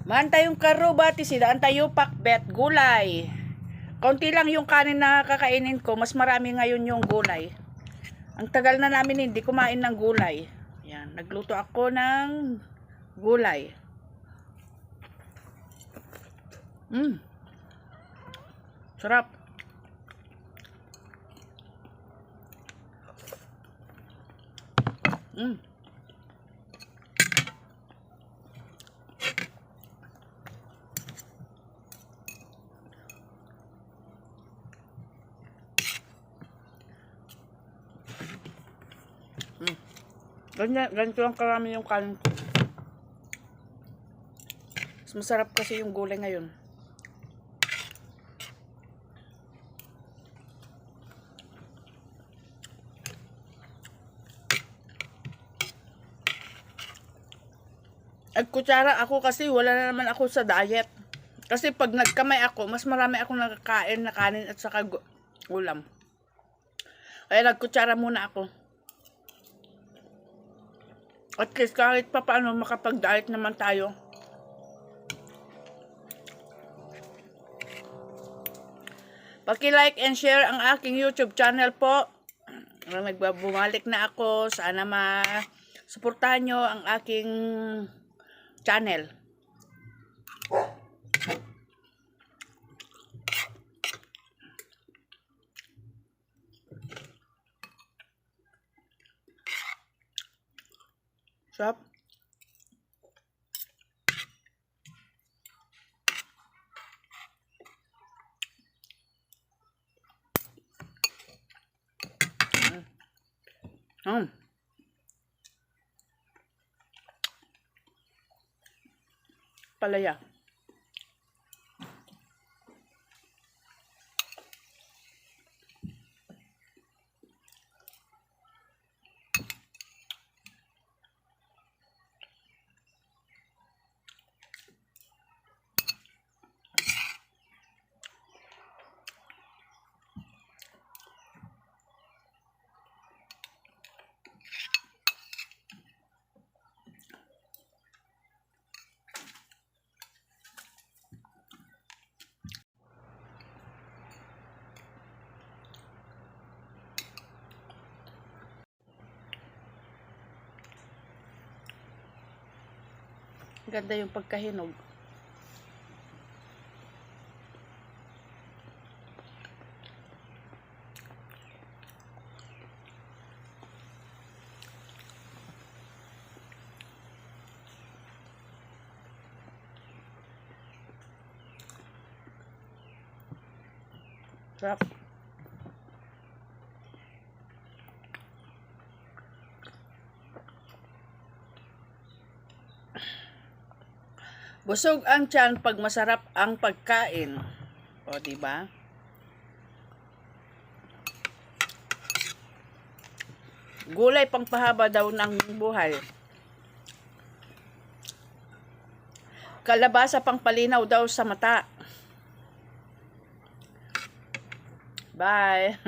Man tayong karubati sila, an tayo pakbet, gulay. Kaunti lang yung kanin na kakainin ko, mas marami ngayon yung gulay. Ang tagal na namin hindi kumain ng gulay. Yan, nagluto ako ng gulay. Sarap. Ganito lang karami yung kanin ko. Mas masarap kasi yung gulay ngayon. Kutsara ako kasi wala na naman ako sa diet. Kasi pag nagkamay ako, mas marami akong nakakain na kanin at saka ulam. Kaya nagkutsara muna ako. At least kahit pa paano makapag-diet naman tayo. Paki-like and share ang aking YouTube channel po. Bumalik na ako. Sana suportahan nyo ang aking channel. Sarap. Palaya. Ganda yung pagkahinog. Sarap. Busog ang tiyan pag masarap ang pagkain. O, diba? Gulay pang pahaba daw ng buhay. Kalabasa pang palinaw daw sa mata. Bye.